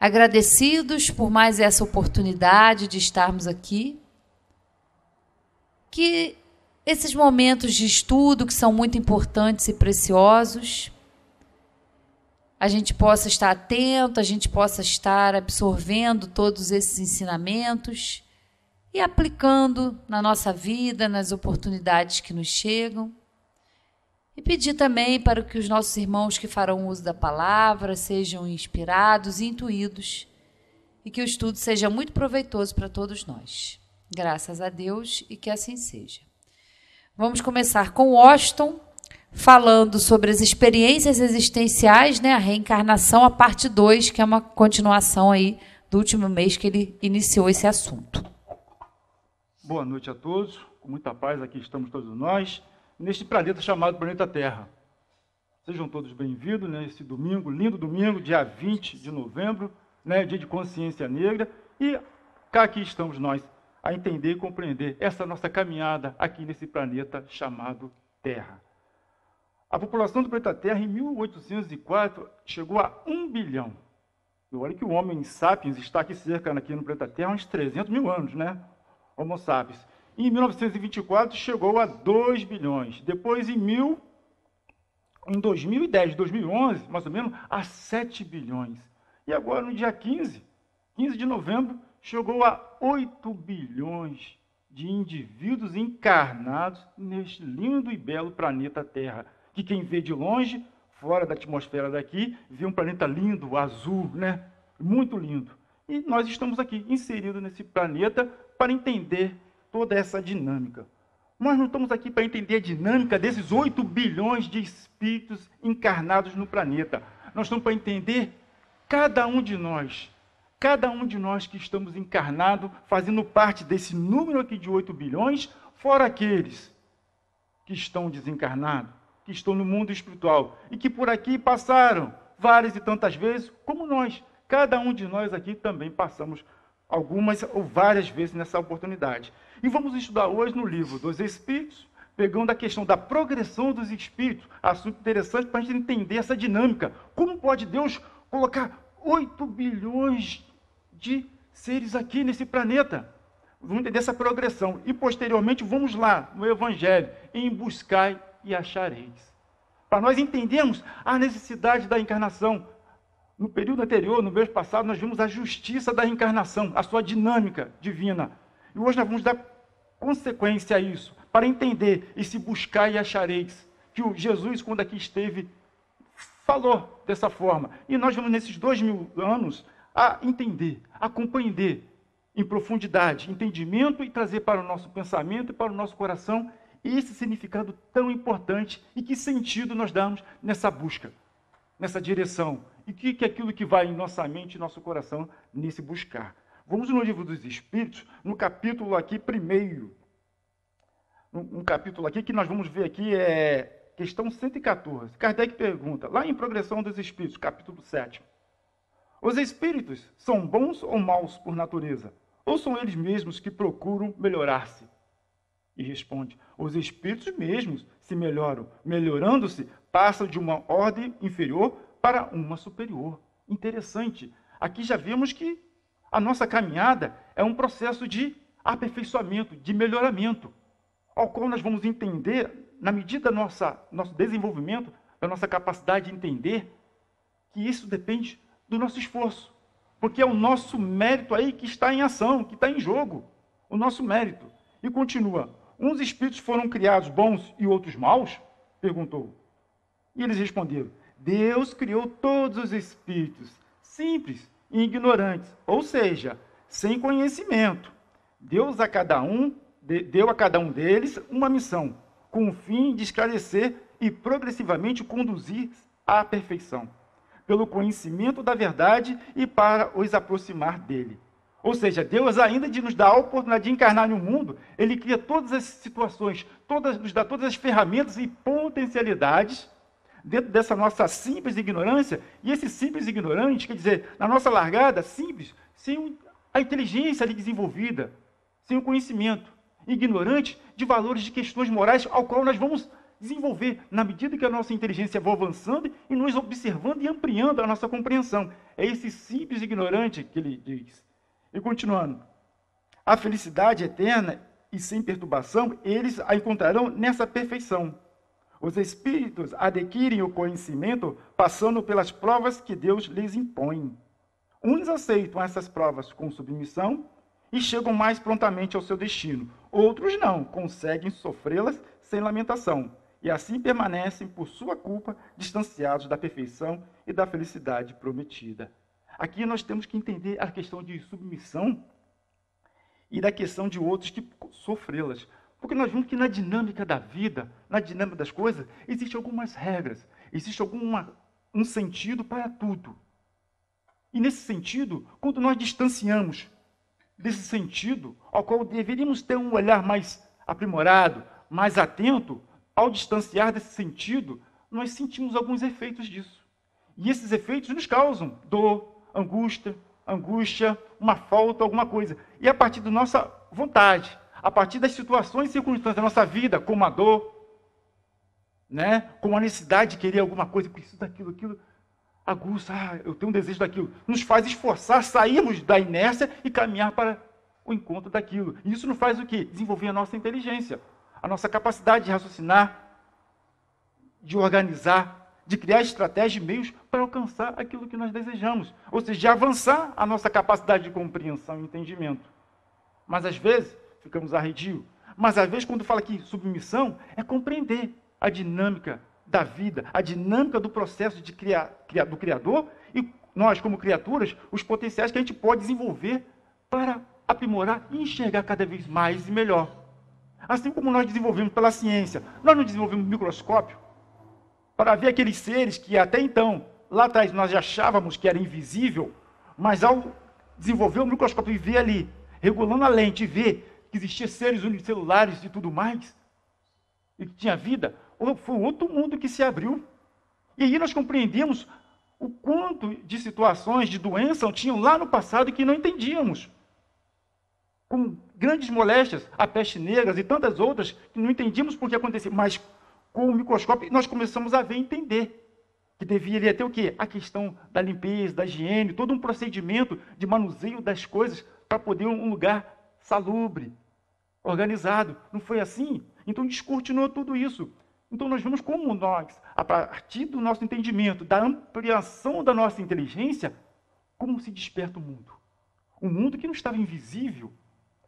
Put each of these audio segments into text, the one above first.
agradecidos por mais essa oportunidade de estarmos aqui, que esses momentos de estudo, que são muito importantes e preciosos, a gente possa estar atento, a gente possa estar absorvendo todos esses ensinamentos e aplicando na nossa vida, nas oportunidades que nos chegam. E pedir também para que os nossos irmãos que farão uso da palavra sejam inspirados e intuídos e que o estudo seja muito proveitoso para todos nós. Graças a Deus e que assim seja. Vamos começar com Washington, falando sobre as experiências existenciais, né, a reencarnação, a parte 2, que é uma continuação aí do último mês que ele iniciou esse assunto. Boa noite a todos, com muita paz, aqui estamos todos nós, neste planeta chamado Planeta Terra. Sejam todos bem-vindos nesse domingo, lindo domingo, dia 20 de novembro, né, dia de consciência negra, e cá aqui estamos nós, a entender e compreender essa nossa caminhada aqui nesse planeta chamado Terra. A população do planeta Terra, em 1804, chegou a 1 bilhão. E olha que o Homem sapiens está aqui cerca aqui no planeta Terra há uns 300 mil anos, né? Homo sapiens. Em 1924, chegou a 2 bilhões. Depois, em 2010, 2011, mais ou menos, a 7 bilhões. E agora, no dia 15 de novembro, chegou a 8 bilhões de indivíduos encarnados neste lindo e belo planeta Terra. Que quem vê de longe, fora da atmosfera daqui, vê um planeta lindo, azul, né? Muito lindo. E nós estamos aqui, inseridos nesse planeta, para entender toda essa dinâmica. Nós não estamos aqui para entender a dinâmica desses 8 bilhões de espíritos encarnados no planeta. Nós estamos para entender cada um de nós que estamos encarnados, fazendo parte desse número aqui de 8 bilhões, fora aqueles que estão desencarnados, que estão no mundo espiritual e que por aqui passaram várias e tantas vezes, como nós. Cada um de nós aqui também passamos algumas ou várias vezes nessa oportunidade. E vamos estudar hoje no livro dos Espíritos, pegando a questão da progressão dos espíritos, assunto interessante para a gente entender essa dinâmica. Como pode Deus colocar 8 bilhões de seres aqui nesse planeta? Vamos entender essa progressão. E posteriormente vamos lá no Evangelho, em buscar e achareis. Para nós entendermos a necessidade da encarnação. No período anterior, no mês passado, nós vimos a justiça da encarnação, a sua dinâmica divina. E hoje nós vamos dar consequência a isso, para entender esse buscar e achareis, que o Jesus, quando aqui esteve, falou dessa forma. E nós vamos, nesses 2000 anos, a entender, a compreender em profundidade, entendimento e trazer para o nosso pensamento e para o nosso coração esse significado tão importante e que sentido nós damos nessa busca, nessa direção. E que é aquilo que vai em nossa mente e nosso coração nesse buscar. Vamos no livro dos Espíritos, no capítulo aqui primeiro. Um capítulo aqui que nós vamos ver aqui é questão 114. Kardec pergunta, lá em Progressão dos Espíritos, capítulo 7. Os espíritos são bons ou maus por natureza? Ou são eles mesmos que procuram melhorar-se? E responde, os espíritos mesmos se melhoram. Melhorando-se, passam de uma ordem inferior para uma superior. Interessante. Aqui já vemos que a nossa caminhada é um processo de aperfeiçoamento, de melhoramento, ao qual nós vamos entender, na medida do nosso desenvolvimento, da nossa capacidade de entender, que isso depende do nosso esforço. Porque é o nosso mérito aí que está em ação, que está em jogo. O nosso mérito. E continua. Uns espíritos foram criados bons e outros maus? Perguntou. E eles responderam. Deus criou todos os espíritos, simples e ignorantes, ou seja, sem conhecimento. Deus deu a cada um deles uma missão, com o fim de esclarecer e progressivamente conduzir à perfeição, pelo conhecimento da verdade e para os aproximar dele. Ou seja, Deus, ainda de nos dar a oportunidade de encarnar no mundo, Ele cria todas as situações, nos dá todas as ferramentas e potencialidades dentro dessa nossa simples ignorância. E esse simples ignorante, quer dizer, na nossa largada, simples, sem a inteligência ali desenvolvida, sem o conhecimento, ignorante de valores, de questões morais, ao qual nós vamos desenvolver, na medida que a nossa inteligência vai avançando e nos observando e ampliando a nossa compreensão. É esse simples ignorante que ele diz. E continuando, a felicidade eterna e sem perturbação, eles a encontrarão nessa perfeição. Os espíritos adquirem o conhecimento passando pelas provas que Deus lhes impõe. Uns aceitam essas provas com submissão e chegam mais prontamente ao seu destino. Outros não, conseguem sofrê-las sem lamentação. E assim permanecem, por sua culpa, distanciados da perfeição e da felicidade prometida. Aqui nós temos que entender a questão de submissão e da questão de outros que sofrê-las. Porque nós vemos que na dinâmica da vida, na dinâmica das coisas, existem algumas regras, existe um sentido para tudo. E nesse sentido, quando nós distanciamos desse sentido, ao qual deveríamos ter um olhar mais aprimorado, mais atento, ao distanciar desse sentido, nós sentimos alguns efeitos disso. E esses efeitos nos causam dor, angústia, uma falta, alguma coisa. E a partir da nossa vontade, a partir das situações e circunstâncias da nossa vida, como a dor, né? Com a necessidade de querer alguma coisa, preciso daquilo, aquilo, aguça, eu tenho um desejo daquilo, nos faz esforçar, sairmos da inércia e caminhar para o encontro daquilo. E isso nos faz o quê? Desenvolver a nossa inteligência, a nossa capacidade de raciocinar, de organizar, de criar estratégias e meios para alcançar aquilo que nós desejamos. Ou seja, de avançar a nossa capacidade de compreensão e entendimento. Mas às vezes, ficamos arredios. Mas às vezes, quando fala aqui submissão, é compreender a dinâmica da vida, a dinâmica do processo de do Criador e nós, como criaturas, os potenciais que a gente pode desenvolver para aprimorar e enxergar cada vez mais e melhor. Assim como nós desenvolvemos pela ciência, nós não desenvolvemos um microscópio para ver aqueles seres que até então, lá atrás, nós achávamos que era invisível, mas ao desenvolver o microscópio e ver ali, regulando a lente e ver que existiam seres unicelulares e tudo mais, e que tinha vida, foi outro mundo que se abriu. E aí nós compreendemos o quanto de situações de doença tinham lá no passado e que não entendíamos. Com grandes moléstias, a peste negra e tantas outras, que não entendíamos por que acontecia. Mas com o microscópio nós começamos a ver e entender que deveria ter o quê? A questão da limpeza, da higiene, todo um procedimento de manuseio das coisas para poder um lugar salubre, organizado. Não foi assim? Então descortinou tudo isso. Então nós vemos como nós, a partir do nosso entendimento, da ampliação da nossa inteligência, como se desperta o mundo. Um mundo que não estava invisível,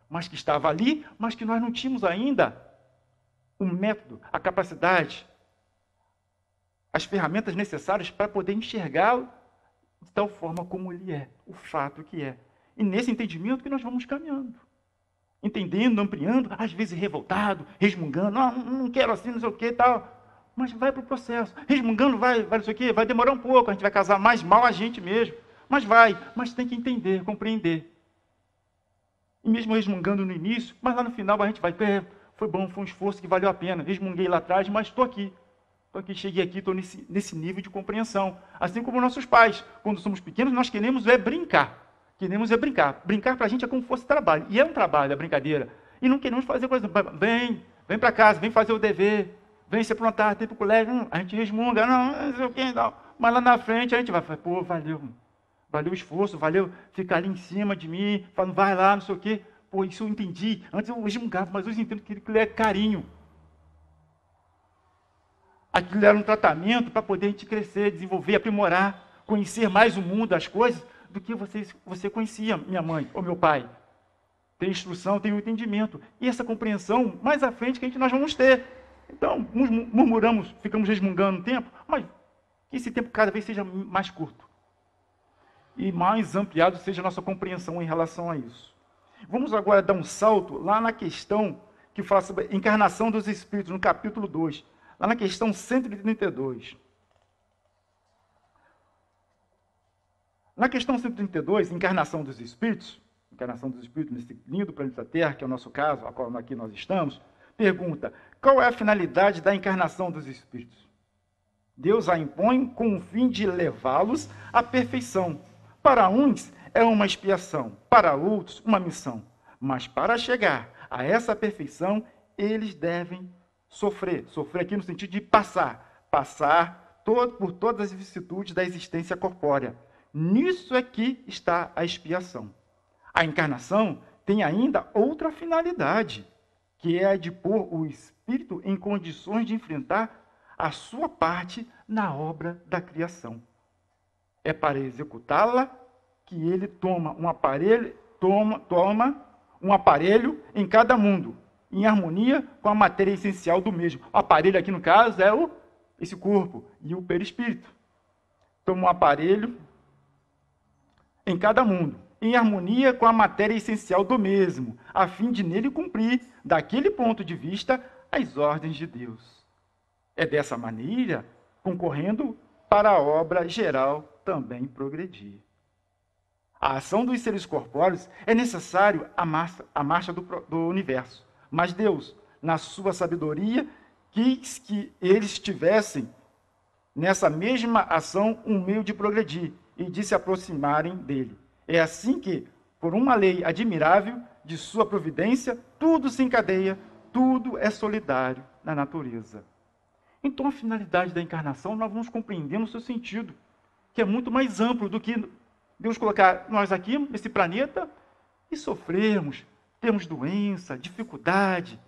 mas que estava ali, mas que nós não tínhamos ainda o método, a capacidade, as ferramentas necessárias para poder enxergá-lo de tal forma como ele é, o fato que é. E nesse entendimento que nós vamos caminhando. Entendendo, ampliando, às vezes revoltado, resmungando, não quero assim, não sei o que e tal. Mas vai para o processo. Resmungando, vai não sei o que, vai demorar um pouco, a gente vai casar mais mal a gente mesmo. Mas mas tem que entender, compreender. E mesmo resmungando no início, mas lá no final a gente vai, foi bom, foi um esforço que valeu a pena. Resmunguei lá atrás, mas estou aqui. Cheguei aqui, estou nesse nível de compreensão. Assim como nossos pais, quando somos pequenos, nós queremos brincar. Brincar para a gente é como se fosse trabalho. E é um trabalho, a brincadeira. E não queremos fazer coisa. Vem para casa, vem fazer o dever, vem se aprontar, tem para o colégio. A gente resmunga, não sei o que, não. Mas lá na frente a gente vai, pô, valeu o esforço, valeu ficar ali em cima de mim, falando, vai lá, não sei o quê. Pô, isso eu entendi. Antes eu resmungava, mas hoje eu entendo que aquilo é carinho. Aquilo era um tratamento para poder a gente crescer, desenvolver, aprimorar, conhecer mais o mundo, as coisas, do que você conhecia, minha mãe ou meu pai. Tem instrução, tem o entendimento. E essa compreensão, mais à frente, que nós vamos ter. Então, murmuramos, ficamos resmungando um tempo, mas que esse tempo cada vez seja mais curto. E mais ampliado seja a nossa compreensão em relação a isso. Vamos agora dar um salto lá na questão que fala sobre a encarnação dos espíritos, no capítulo 2. Lá na questão 132. Na questão 132, encarnação dos espíritos nesse lindo planeta Terra, que é o nosso caso, a qual aqui nós estamos, pergunta, qual é a finalidade da encarnação dos espíritos? Deus a impõe com o fim de levá-los à perfeição. Para uns é uma expiação, para outros uma missão. Mas para chegar a essa perfeição, eles devem Sofrer aqui no sentido de passar por todas as vicissitudes da existência corpórea. Nisso é que está a expiação. A encarnação tem ainda outra finalidade, que é a de pôr o espírito em condições de enfrentar a sua parte na obra da criação. É para executá-la que ele toma um aparelho em cada mundo, em harmonia com a matéria essencial do mesmo. O aparelho aqui, no caso, é esse corpo e o perispírito. Toma um aparelho em cada mundo, em harmonia com a matéria essencial do mesmo, a fim de nele cumprir, daquele ponto de vista, as ordens de Deus. É dessa maneira, concorrendo para a obra geral também progredir. A ação dos seres corpóreos é necessário a marcha do universo. Mas Deus, na sua sabedoria, quis que eles tivessem nessa mesma ação um meio de progredir e de se aproximarem dele. É assim que, por uma lei admirável de sua providência, tudo se encadeia, tudo é solidário na natureza. Então, a finalidade da encarnação, nós vamos compreender no seu sentido, que é muito mais amplo do que Deus colocar nós aqui, nesse planeta, e sofrermos, termos doença, dificuldade,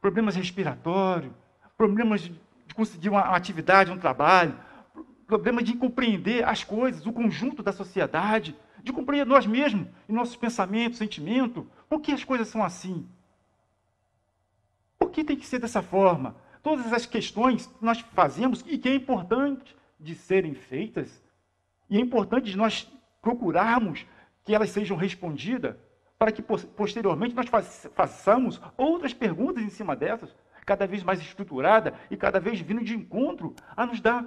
problemas respiratórios, problemas de conseguir uma atividade, um trabalho, problemas de compreender as coisas, o conjunto da sociedade, de compreender nós mesmos e nossos pensamentos, sentimentos. Por que as coisas são assim? Por que tem que ser dessa forma? Todas as questões que nós fazemos e que é importante de serem feitas, e é importante de nós procurarmos que elas sejam respondidas, para que posteriormente nós façamos outras perguntas em cima dessas, cada vez mais estruturada e cada vez vindo de encontro a nos dar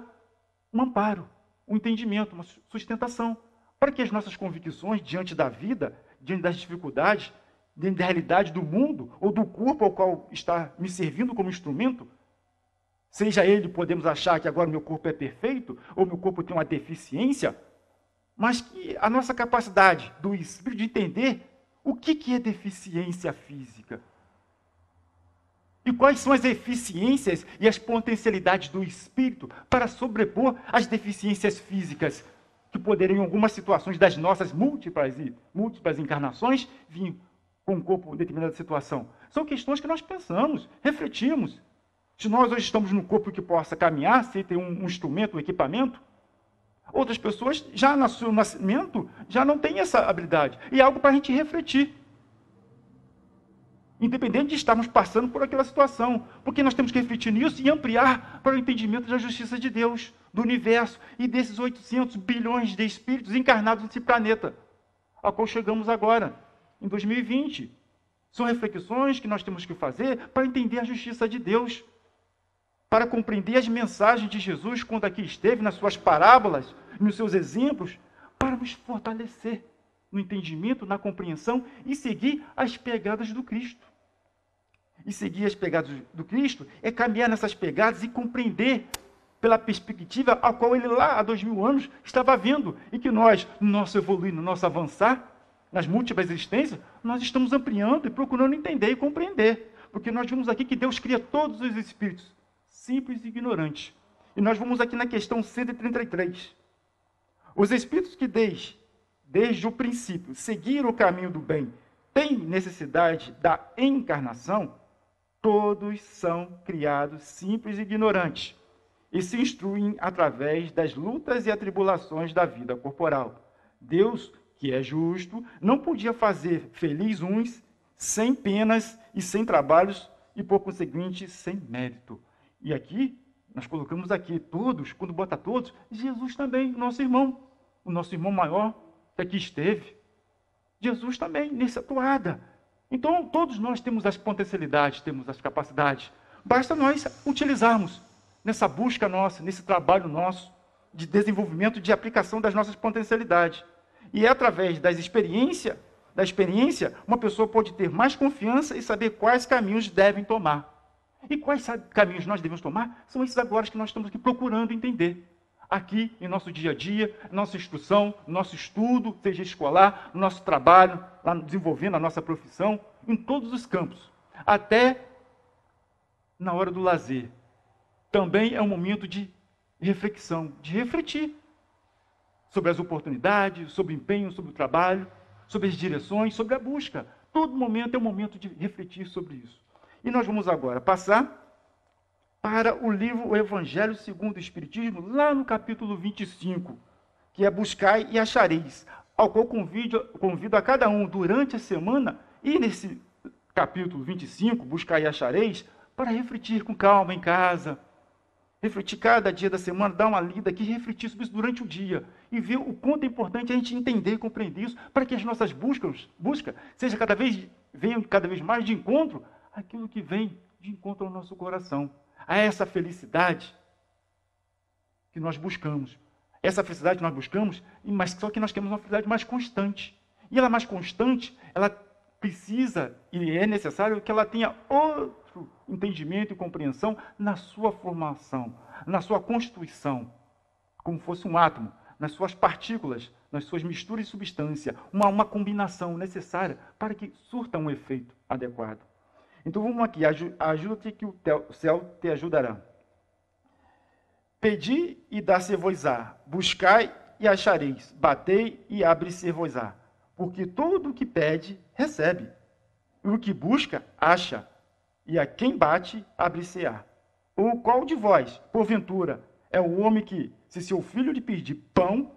um amparo, um entendimento, uma sustentação, para que as nossas convicções diante da vida, diante das dificuldades, diante da realidade do mundo ou do corpo ao qual está me servindo como instrumento, seja ele, podemos achar que agora meu corpo é perfeito, ou meu corpo tem uma deficiência, mas que a nossa capacidade do espírito de entender o que é deficiência física e quais são as eficiências e as potencialidades do espírito para sobrepor as deficiências físicas que poderiam, em algumas situações das nossas múltiplas encarnações, vir com o corpo em determinada situação. São questões que nós pensamos, refletimos. Se nós hoje estamos num corpo que possa caminhar, sem ter um instrumento, um equipamento, outras pessoas, já no seu nascimento, já não têm essa habilidade. E é algo para a gente refletir. Independente de estarmos passando por aquela situação. Porque nós temos que refletir nisso e ampliar para o entendimento da justiça de Deus, do universo e desses 800 bilhões de espíritos encarnados nesse planeta, ao qual chegamos agora, em 2020. São reflexões que nós temos que fazer para entender a justiça de Deus, para compreender as mensagens de Jesus quando aqui esteve, nas suas parábolas, nos seus exemplos, para nos fortalecer no entendimento, na compreensão e seguir as pegadas do Cristo. E seguir as pegadas do Cristo é caminhar nessas pegadas e compreender pela perspectiva a qual ele lá há 2000 anos estava vendo e que nós, no nosso evoluir, no nosso avançar, nas múltiplas existências, nós estamos ampliando e procurando entender e compreender. Porque nós vimos aqui que Deus cria todos os espíritos, simples e ignorantes. E nós vamos aqui na questão 133. Os espíritos que desde o princípio seguiram o caminho do bem, têm necessidade da encarnação, todos são criados simples e ignorantes e se instruem através das lutas e atribulações da vida corporal. Deus, que é justo, não podia fazer feliz uns sem penas e sem trabalhos e, por conseguinte, sem mérito. E aqui, nós colocamos aqui todos, quando bota todos, Jesus também, o nosso irmão maior, que aqui esteve. Jesus também, nessa toada. Então, todos nós temos as potencialidades, temos as capacidades. Basta nós utilizarmos nessa busca nossa, nesse trabalho nosso, de desenvolvimento, de aplicação das nossas potencialidades. E é através da experiência, uma pessoa pode ter mais confiança e saber quais caminhos devem tomar. E quais caminhos nós devemos tomar? São esses agora que nós estamos aqui procurando entender. Aqui, em nosso dia a dia, nossa instrução, nosso estudo, seja escolar, nosso trabalho, lá desenvolvendo a nossa profissão, em todos os campos. Até na hora do lazer, também é um momento de reflexão, de refletir sobre as oportunidades, sobre o empenho, sobre o trabalho, sobre as direções, sobre a busca. Todo momento é um momento de refletir sobre isso. E nós vamos agora passar para o livro O Evangelho segundo o Espiritismo, lá no capítulo 25, que é Buscai e Achareis, ao qual convido a cada um, durante a semana, e nesse capítulo 25, Buscai e Achareis, para refletir com calma em casa, refletir cada dia da semana, dar uma lida aqui, refletir sobre isso durante o dia, e ver o quanto é importante a gente entender e compreender isso, para que as nossas buscas venham cada vez mais de encontro àquilo que vem de encontro ao nosso coração, a essa felicidade que nós buscamos. Essa felicidade que nós buscamos, mas só que nós queremos uma felicidade mais constante. E ela mais constante, ela precisa e é necessário que ela tenha outro entendimento e compreensão na sua formação, na sua constituição, como fosse um átomo, nas suas partículas, nas suas misturas de substância, uma combinação necessária para que surta um efeito adequado. Então vamos aqui, ajuda-te que o céu te ajudará. Pedi e dar-se-vos-á, buscai e achareis, batei e abre-se-vos-á. Porque todo o que pede, recebe. E o que busca, acha. E a quem bate, abre-se-á. Ou qual de vós, porventura, é o homem que, se seu filho lhe pedir pão,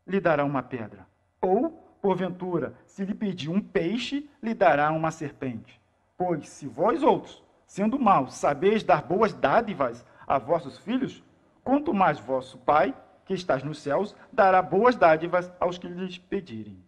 lhe dará uma pedra? Ou, porventura, se lhe pedir um peixe, lhe dará uma serpente? Pois, se vós outros, sendo maus, sabeis dar boas dádivas a vossos filhos, quanto mais vosso Pai, que estás nos céus, dará boas dádivas aos que lhes pedirem.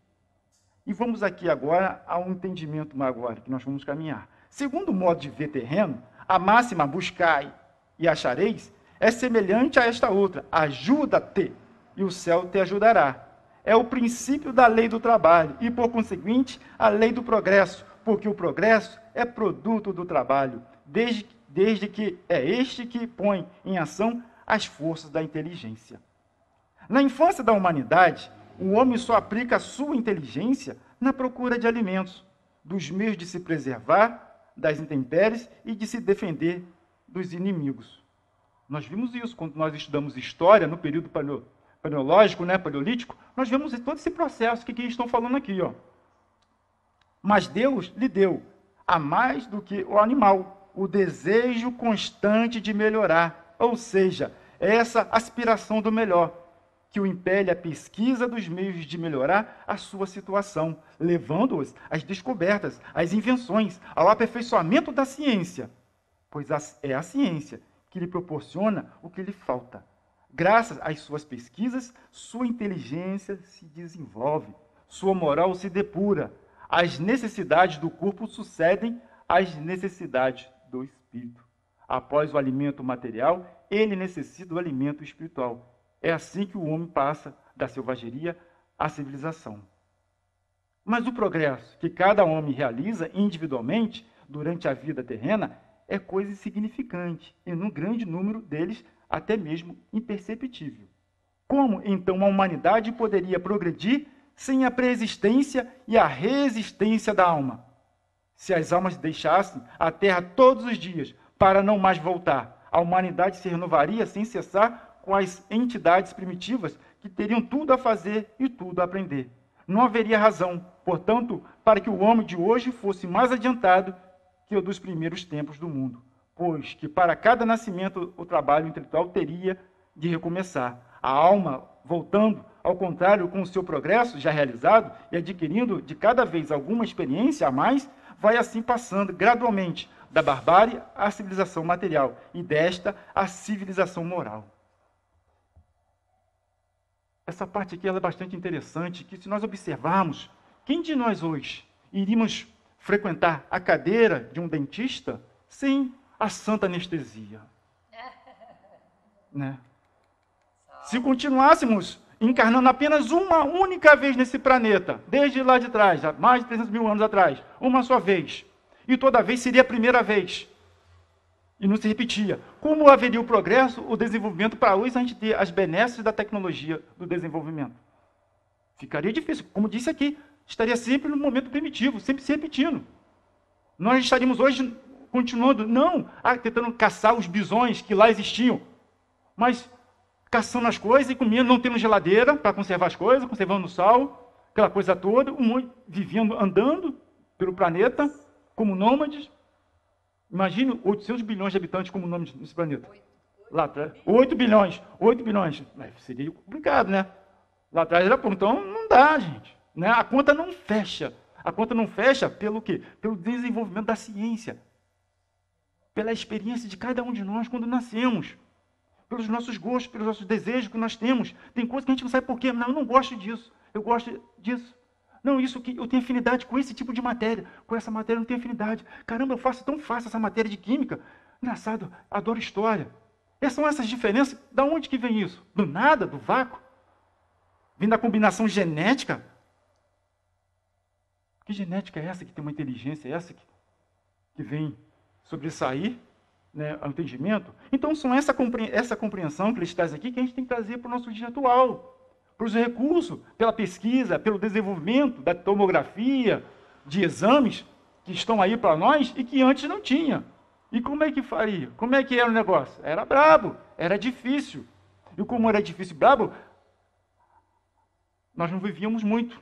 E vamos aqui agora ao entendimento agora, que nós vamos caminhar. Segundo o modo de ver terreno, a máxima buscai e achareis é semelhante a esta outra, ajuda-te, e o céu te ajudará. É o princípio da lei do trabalho e, por conseguinte, a lei do progresso, porque o progresso é produto do trabalho, desde que é este que põe em ação as forças da inteligência. Na infância da humanidade, o homem só aplica a sua inteligência na procura de alimentos, dos meios de se preservar das intempéries e de se defender dos inimigos. Nós vimos isso quando nós estudamos história no período paleolítico, nós vemos todo esse processo que eles estão falando aqui. Mas Deus lhe deu, a mais do que o animal, o desejo constante de melhorar, ou seja, essa aspiração do melhor, que o impele à pesquisa dos meios de melhorar a sua situação, levando-os às descobertas, às invenções, ao aperfeiçoamento da ciência, pois é a ciência que lhe proporciona o que lhe falta. Graças às suas pesquisas, sua inteligência se desenvolve, sua moral se depura, as necessidades do corpo sucedem às necessidades do espírito. Após o alimento material, ele necessita do alimento espiritual. É assim que o homem passa da selvageria à civilização. Mas o progresso que cada homem realiza individualmente durante a vida terrena é coisa insignificante, e num grande número deles até mesmo imperceptível. Como, então, a humanidade poderia progredir sem a preexistência e a resistência da alma? Se as almas deixassem a terra todos os dias para não mais voltar, a humanidade se renovaria sem cessar com as entidades primitivas que teriam tudo a fazer e tudo a aprender. Não haveria razão, portanto, para que o homem de hoje fosse mais adiantado que o dos primeiros tempos do mundo, pois que para cada nascimento o trabalho intelectual teria de recomeçar. A alma, voltando, ao contrário, com o seu progresso já realizado e adquirindo de cada vez alguma experiência a mais, vai assim passando gradualmente da barbárie à civilização material e desta à civilização moral. Essa parte aqui ela é bastante interessante, que se nós observarmos, quem de nós hoje iríamos frequentar a cadeira de um dentista sem a santa anestesia? Né? Se continuássemos encarnando apenas uma única vez nesse planeta, desde lá de trás, há mais de 300 mil anos atrás, uma só vez, e toda vez seria a primeira vez, e não se repetia. Como haveria o progresso, o desenvolvimento para hoje a gente ter as benesses da tecnologia do desenvolvimento? Ficaria difícil. Como disse aqui, estaria sempre no momento primitivo, sempre se repetindo. Nós estaríamos hoje continuando, não tentando caçar os bisões que lá existiam, mas caçando as coisas e comendo, não tendo geladeira para conservar as coisas, conservando no sal, aquela coisa toda, vivendo, andando pelo planeta, como nômades. Imagine 800 bilhões de habitantes como nômades nesse planeta. Lá atrás, 8 bilhões. Seria complicado, né? Lá atrás era pouco, então não dá, gente. Né? A conta não fecha. A conta não fecha pelo quê? Pelo desenvolvimento da ciência. Pela experiência de cada um de nós quando nascemos. Pelos nossos gostos, pelos nossos desejos que nós temos. Tem coisas que a gente não sabe por quê. Não, eu não gosto disso. Eu gosto disso. Não, isso que eu tenho afinidade com esse tipo de matéria. Com essa matéria eu não tenho afinidade. Caramba, eu faço tão fácil essa matéria de química. Engraçado, adoro história. São essas diferenças. Da onde que vem isso? Do nada? Do vácuo? Vem da combinação genética? Que genética é essa que tem uma inteligência? É essa que vem sobressair, né, ao entendimento? Então, são essa compreensão que eles trazem aqui que a gente tem que trazer para o nosso dia atual. Para os recursos, pela pesquisa, pelo desenvolvimento da tomografia, de exames que estão aí para nós e que antes não tinha. E como é que faria? Como é que era o negócio? Era brabo, era difícil. E como era difícil e brabo, nós não vivíamos muito.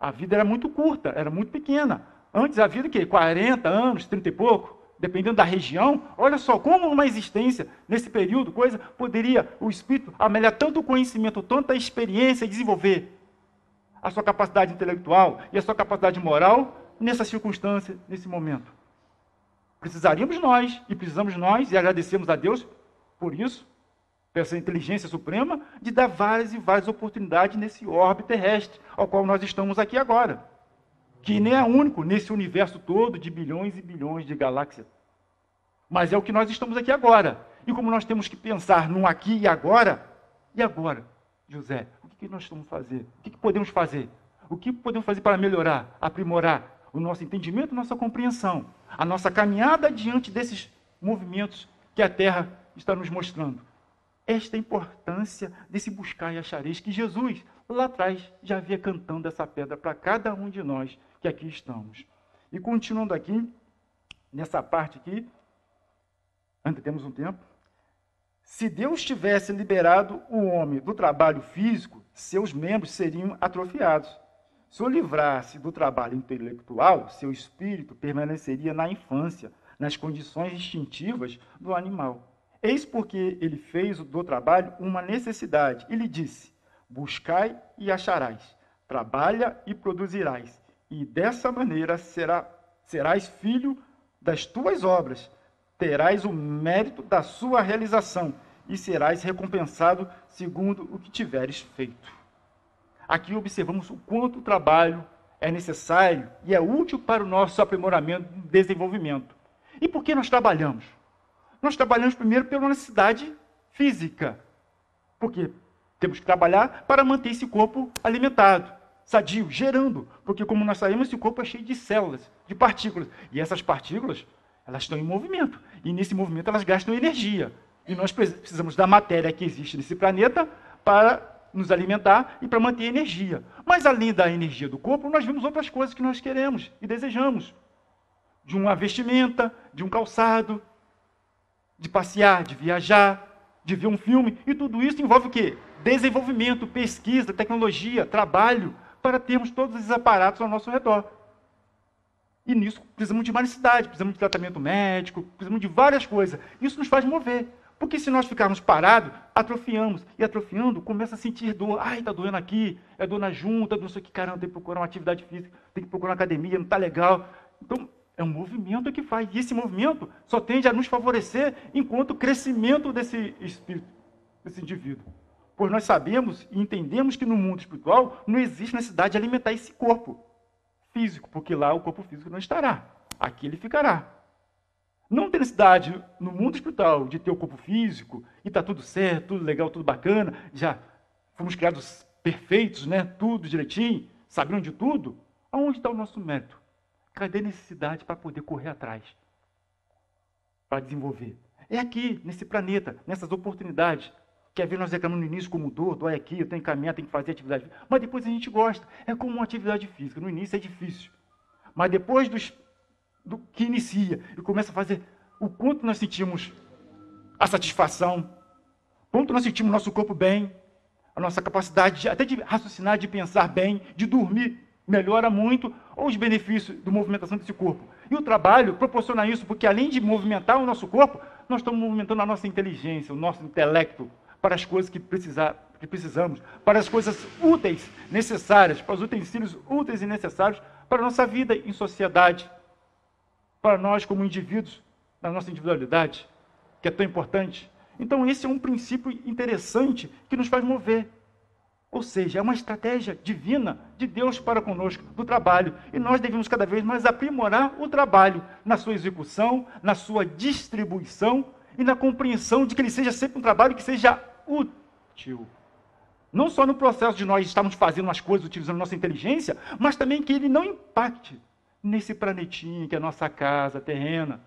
A vida era muito curta, era muito pequena. Antes a vida, 40 anos, 30 e pouco, dependendo da região. Olha só, como uma existência, nesse período, poderia o espírito amelhar tanto conhecimento, tanta experiência e desenvolver a sua capacidade intelectual e a sua capacidade moral nessa circunstância, nesse momento. Precisaríamos nós, e precisamos nós, e agradecemos a Deus por isso, por essa inteligência suprema, de dar várias e várias oportunidades nesse orbe terrestre, ao qual nós estamos aqui agora. Que nem é único nesse universo todo de bilhões e bilhões de galáxias. Mas é o que nós estamos aqui agora. E como nós temos que pensar num aqui e agora, José, o que nós estamos fazendo? O que podemos fazer? O que podemos fazer para melhorar, aprimorar o nosso entendimento, nossa compreensão, a nossa caminhada diante desses movimentos que a Terra está nos mostrando? Esta é a importância desse buscar e achareis que Jesus, lá atrás, já havia cantando essa pedra para cada um de nós que aqui estamos. E continuando aqui, nessa parte aqui, ainda temos um tempo, se Deus tivesse liberado o homem do trabalho físico, seus membros seriam atrofiados. Se o livrasse do trabalho intelectual, seu espírito permaneceria na infância, nas condições instintivas do animal. Eis porque ele fez do trabalho uma necessidade e lhe disse: buscai e acharás, trabalha e produzirás, e dessa maneira serás filho das tuas obras, terás o mérito da sua realização e serás recompensado segundo o que tiveres feito. Aqui observamos o quanto o trabalho é necessário e é útil para o nosso aprimoramento e desenvolvimento. E por que nós trabalhamos? Nós trabalhamos primeiro pela necessidade física, porque temos que trabalhar para manter esse corpo alimentado, sadio, gerando, porque como nós sabemos, esse corpo é cheio de células, de partículas, e essas partículas, elas estão em movimento, e nesse movimento elas gastam energia, e nós precisamos da matéria que existe nesse planeta para nos alimentar e para manter energia. Mas além da energia do corpo, nós vemos outras coisas que nós queremos e desejamos, de uma vestimenta, de um calçado, de passear, de viajar, de ver um filme, e tudo isso envolve o quê? Desenvolvimento, pesquisa, tecnologia, trabalho, para termos todos esses aparatos ao nosso redor. E nisso precisamos de uma necessidade, precisamos de tratamento médico, precisamos de várias coisas. Isso nos faz mover, porque se nós ficarmos parados, atrofiamos, e atrofiando, começa a sentir dor. Ai, está doendo aqui, é dor na junta, não sei o que, caramba, tem que procurar uma atividade física, tem que procurar uma academia, não está legal. Então, é um movimento que faz, e esse movimento só tende a nos favorecer enquanto crescimento desse espírito, desse indivíduo. Pois nós sabemos e entendemos que no mundo espiritual não existe necessidade de alimentar esse corpo físico, porque lá o corpo físico não estará, aqui ele ficará. Não tem necessidade no mundo espiritual de ter o corpo físico e está tudo certo, tudo legal, tudo bacana, já fomos criados perfeitos, né? Tudo direitinho, sabendo de tudo. Aonde está o nosso mérito? Cadê a necessidade para poder correr atrás? Para desenvolver. É aqui, nesse planeta, nessas oportunidades. Quer ver nós reclamando no início como dói aqui, eu tenho que caminhar, tenho que fazer atividade física. Mas depois a gente gosta. É como uma atividade física. No início é difícil. Mas depois do que inicia e começa a fazer o quanto nós sentimos a satisfação, quanto nós sentimos nosso corpo bem, a nossa capacidade até de raciocinar, de pensar bem, de dormir, melhora muito os benefícios da movimentação desse corpo. E o trabalho proporciona isso, porque além de movimentar o nosso corpo, nós estamos movimentando a nossa inteligência, o nosso intelecto, para as coisas que precisamos, para as coisas úteis, necessárias, para os utensílios úteis e necessários para a nossa vida em sociedade, para nós como indivíduos, na nossa individualidade, que é tão importante. Então esse é um princípio interessante que nos faz mover. Ou seja, é uma estratégia divina de Deus para conosco, do trabalho. E nós devemos cada vez mais aprimorar o trabalho na sua execução, na sua distribuição e na compreensão de que ele seja sempre um trabalho que seja útil. Não só no processo de nós estarmos fazendo as coisas utilizando nossa inteligência, mas também que ele não impacte nesse planetinho que é a nossa casa terrena,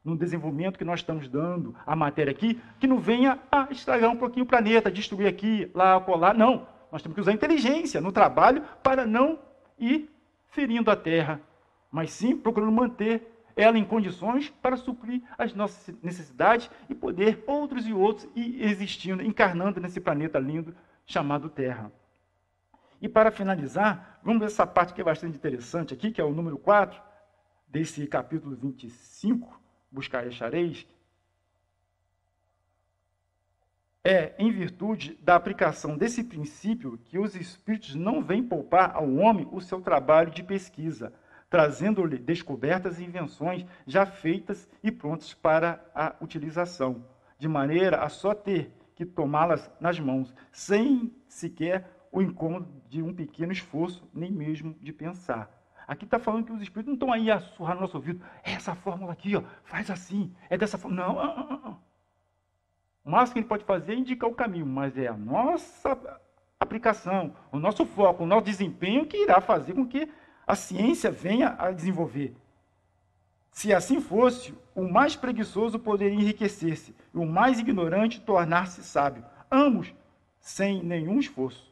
no desenvolvimento que nós estamos dando à matéria aqui, que não venha a estragar um pouquinho o planeta, destruir aqui, lá, colar. Não, nós temos que usar a inteligência no trabalho para não ir ferindo a terra, mas sim procurando manter ela em condições para suprir as nossas necessidades e poder outros e outros ir existindo, encarnando nesse planeta lindo chamado Terra. E para finalizar, vamos ver essa parte que é bastante interessante aqui, que é o número 4, desse capítulo 25, Buscar e achareis. É em virtude da aplicação desse princípio que os espíritos não vêm poupar ao homem o seu trabalho de pesquisa, trazendo-lhe descobertas e invenções já feitas e prontas para a utilização, de maneira a só ter que tomá-las nas mãos, sem sequer o incômodo de um pequeno esforço, nem mesmo de pensar. Aqui está falando que os espíritos não estão aí a sussurrar no nosso ouvido. É essa fórmula aqui, ó, faz assim, é dessa forma. Não. O máximo que ele pode fazer é indicar o caminho, mas é a nossa aplicação, o nosso foco, o nosso desempenho que irá fazer com que a ciência venha a desenvolver. Se assim fosse, o mais preguiçoso poderia enriquecer-se e o mais ignorante tornar-se sábio, ambos sem nenhum esforço,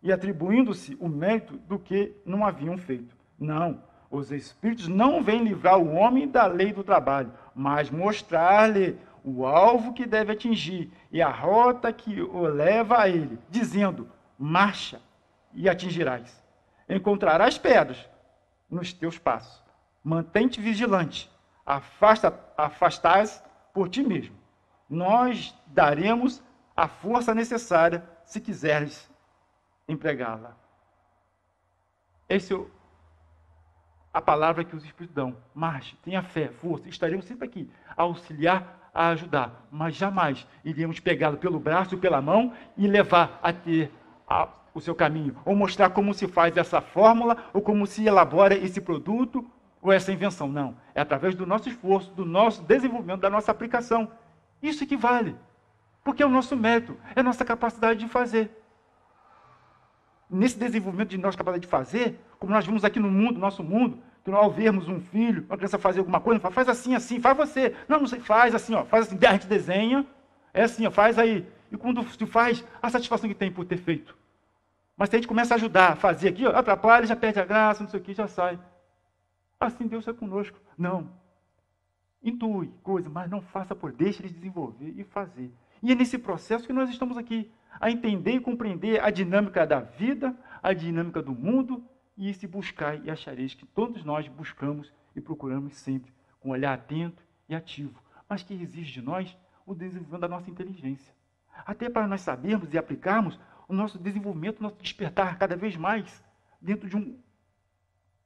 e atribuindo-se o mérito do que não haviam feito. Não, os espíritos não vêm livrar o homem da lei do trabalho, mas mostrar-lhe o alvo que deve atingir e a rota que o leva a ele, dizendo, marcha e atingirás. Encontrarás pedras nos teus passos. Mantém-te vigilante. Afastás por ti mesmo. Nós daremos a força necessária se quiseres empregá-la. Esse é a palavra que os Espíritos dão. Marche, tenha fé, força. Estaremos sempre aqui a auxiliar, a ajudar. Mas jamais iremos pegá-lo pelo braço, pela mão e levar a ter o seu caminho. Ou mostrar como se faz essa fórmula, ou como se elabora esse produto, ou essa invenção. Não. É através do nosso esforço, do nosso desenvolvimento, da nossa aplicação. Isso que vale. Porque é o nosso mérito, é a nossa capacidade de fazer. Nesse desenvolvimento de nossa capacidade de fazer, como nós vimos aqui no mundo, nosso mundo, que ao vermos um filho, uma criança fazer alguma coisa, faz assim, assim, faz você. Não sei, faz assim, ó, faz assim, a gente desenha, é assim, ó, faz aí. E quando se faz, a satisfação que tem por ter feito. Mas se a gente começa a ajudar, a fazer aqui, ó, atrapalha, já perde a graça, não sei o que, já sai. Assim Deus é conosco. Não. Intui coisa, mas não faça por, deixe eles desenvolver e fazer. E é nesse processo que nós estamos aqui, a entender e compreender a dinâmica da vida, a dinâmica do mundo, e esse buscar e achareis que todos nós buscamos e procuramos sempre, com um olhar atento e ativo, mas que exige de nós o desenvolvimento da nossa inteligência. Até para nós sabermos e aplicarmos o nosso desenvolvimento, o nosso despertar cada vez mais dentro de um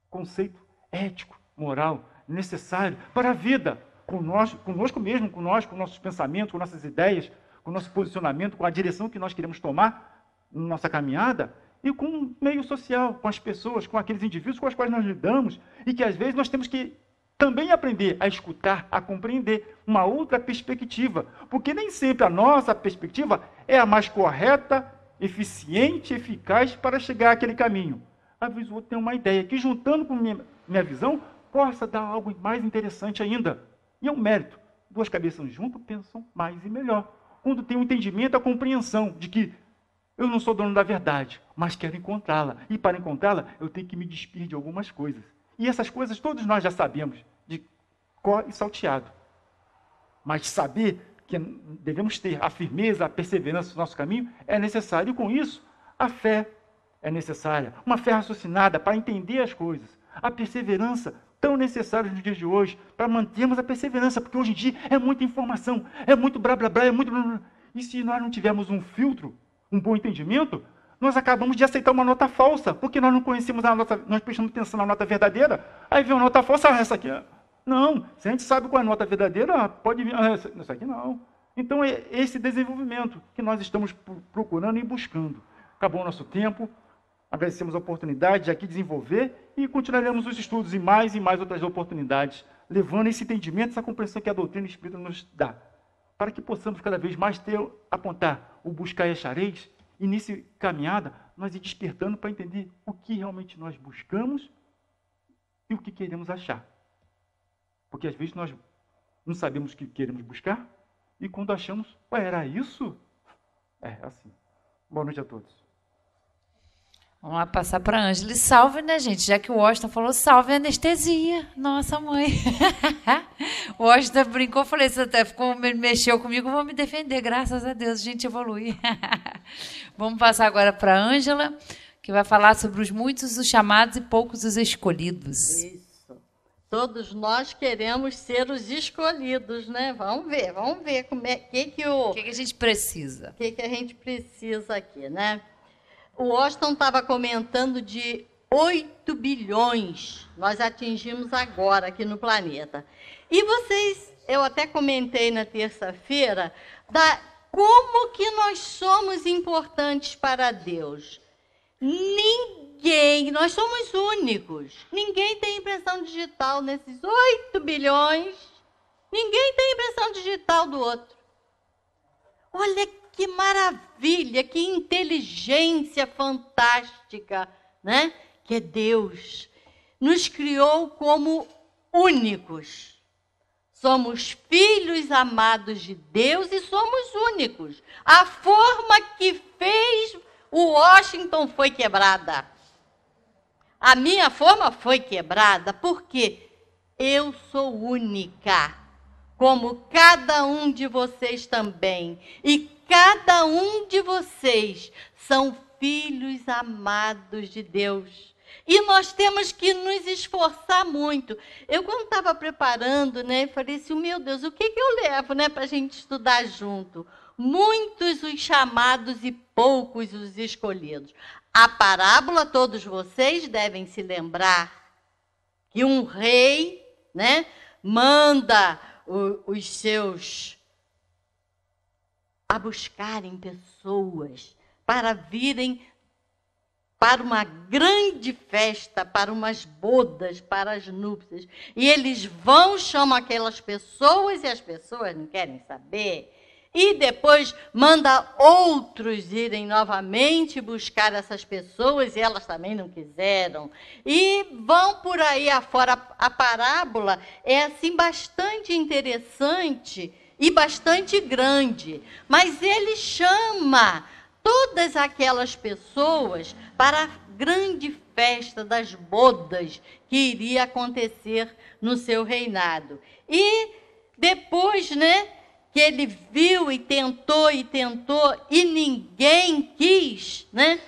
conceito ético, moral, necessário para a vida, conosco mesmo, com nossos pensamentos, com nossas ideias, com o nosso posicionamento, com a direção que nós queremos tomar na nossa caminhada, e com o meio social, com as pessoas, com aqueles indivíduos com os quais nós lidamos, e que às vezes nós temos que também aprender a escutar, a compreender uma outra perspectiva, porque nem sempre a nossa perspectiva é a mais correta, eficiente, eficaz para chegar àquele caminho. Às vezes o outro tem uma ideia que, juntando com minha visão, possa dar algo mais interessante ainda. E é um mérito. Duas cabeças juntas pensam mais e melhor. Quando tem o entendimento, a compreensão de que eu não sou dono da verdade, mas quero encontrá-la. E para encontrá-la, eu tenho que me despir de algumas coisas. E essas coisas todos nós já sabemos, e salteado. Mas saber que devemos ter a firmeza, a perseverança no nosso caminho é necessário. E com isso, a fé é necessária. Uma fé raciocinada para entender as coisas. A perseverança, tão necessária nos dias de hoje, para mantermos a perseverança, porque hoje em dia é muita informação, é muito blá blá blá, é muito blá blá. E se nós não tivermos um filtro, um bom entendimento, nós acabamos de aceitar uma nota falsa, porque nós não conhecemos a nota, nós prestamos atenção na nota verdadeira, aí vem uma nota falsa, essa aqui não, se a gente sabe qual é a nota verdadeira, pode vir, essa aqui não. Então é esse desenvolvimento que nós estamos procurando e buscando. Acabou o nosso tempo, agradecemos a oportunidade de aqui desenvolver e continuaremos os estudos e mais outras oportunidades, levando esse entendimento, essa compreensão que a doutrina espírita nos dá, para que possamos cada vez mais apontar o buscar e achareis, e nesse caminhada nós ir despertando para entender o que realmente nós buscamos e o que queremos achar. Porque às vezes nós não sabemos o que queremos buscar e quando achamos, era isso? É assim. Boa noite a todos. Vamos lá passar para a Ângela. E salve, né, gente? Já que o Washington falou, salve anestesia. Nossa, mãe. O Washington brincou, falei, você até mexeu comigo, vou me defender. Graças a Deus, a gente evolui. Vamos passar agora para a Ângela, que vai falar sobre os muitos os chamados e poucos os escolhidos. Isso. Todos nós queremos ser os escolhidos, né? Vamos ver como é que a gente precisa. O que a gente precisa aqui, né? O Washington estava comentando de 8 bilhões nós atingimos agora aqui no planeta. E vocês, eu até comentei na terça-feira, como que nós somos importantes para Deus. Nós somos únicos. Ninguém tem impressão digital nesses 8 bilhões. Ninguém tem impressão digital do outro. Olha que maravilha, que inteligência fantástica, né? Que é Deus. Nos criou como únicos. Somos filhos amados de Deus e somos únicos. A forma que fez o Washington foi quebrada. A minha forma foi quebrada porque eu sou única, como cada um de vocês também. E cada um de vocês são filhos amados de Deus. E nós temos que nos esforçar muito. Eu, quando estava preparando, né, falei assim, meu Deus, o que eu levo, né, para a gente estudar junto? Muitos os chamados e poucos os escolhidos. A parábola, todos vocês devem se lembrar que um rei, né, manda os seus a buscarem pessoas para virem para uma grande festa, para umas bodas, para as núpcias. E eles vão, chamam aquelas pessoas e as pessoas não querem saber. E depois manda outros irem novamente buscar essas pessoas e elas também não quiseram. E vão por aí afora. A parábola é assim bastante interessante e bastante grande. Mas ele chama todas aquelas pessoas para a grande festa das bodas que iria acontecer no seu reinado. E depois, né, que ele viu e tentou e ninguém quis, né?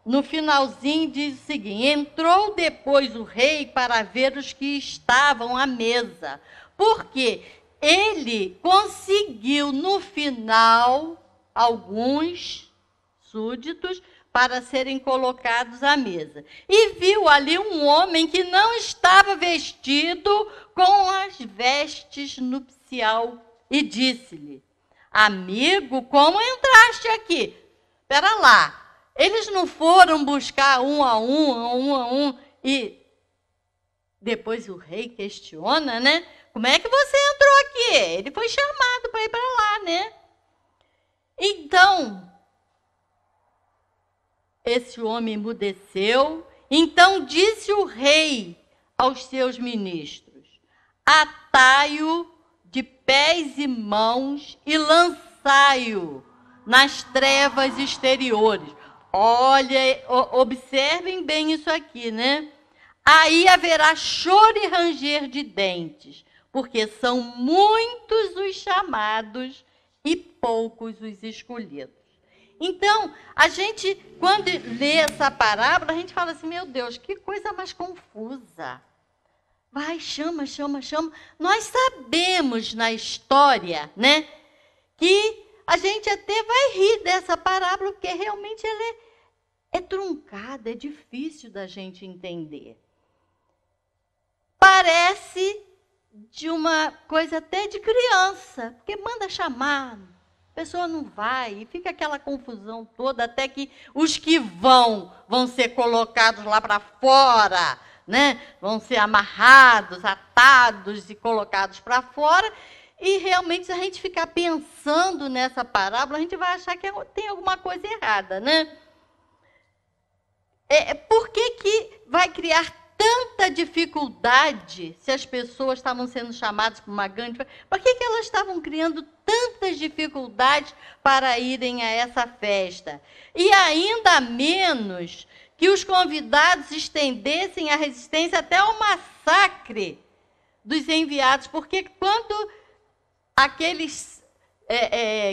No finalzinho diz o seguinte: entrou depois o rei para ver os que estavam à mesa, porque ele conseguiu no final alguns súditos para serem colocados à mesa. E viu ali um homem que não estava vestido com as vestes nupcial e disse-lhe: amigo, como entraste aqui? Espera lá, eles não foram buscar um a um, e depois o rei questiona, né? Como é que você entrou aqui? Ele foi chamado para ir para lá, né? Então, esse homem emudeceu. Então disse o rei aos seus ministros: atai-o de pés e mãos e lançai-o nas trevas exteriores. Olha, observem bem isso aqui, né? Aí haverá choro e ranger de dentes, porque são muitos os chamados e poucos os escolhidos. Então, a gente, quando lê essa parábola, a gente fala assim, meu Deus, que coisa mais confusa. Vai, chama, chama, chama. Nós sabemos na história, né, que a gente até vai rir dessa parábola, porque realmente ela é truncada, é difícil da gente entender. Parece de uma coisa até de criança, porque manda chamar, a pessoa não vai, e fica aquela confusão toda, até que os que vão ser colocados lá para fora, né? Vão ser amarrados, atados e colocados para fora, e realmente, se a gente ficar pensando nessa parábola, a gente vai achar que tem alguma coisa errada, né? Por que vai criar tanta dificuldade se as pessoas estavam sendo chamadas para uma grande... Por que elas estavam criando tantas dificuldades para irem a essa festa? E ainda menos que os convidados estendessem a resistência até ao massacre dos enviados, porque quando aqueles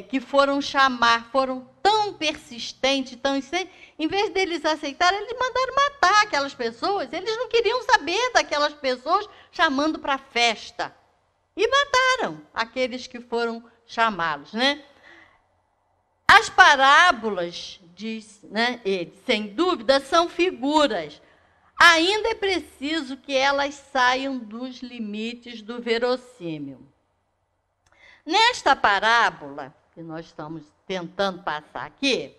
que foram chamar foram tão persistentes, tão insistentes, em vez deles aceitarem, eles mandaram matar aquelas pessoas. Eles não queriam saber daquelas pessoas chamando para a festa. E mataram aqueles que foram chamados, né? As parábolas, diz, né, ele, sem dúvida, são figuras. Ainda é preciso que elas saiam dos limites do verossímil. Nesta parábola, que nós estamos tentando passar aqui,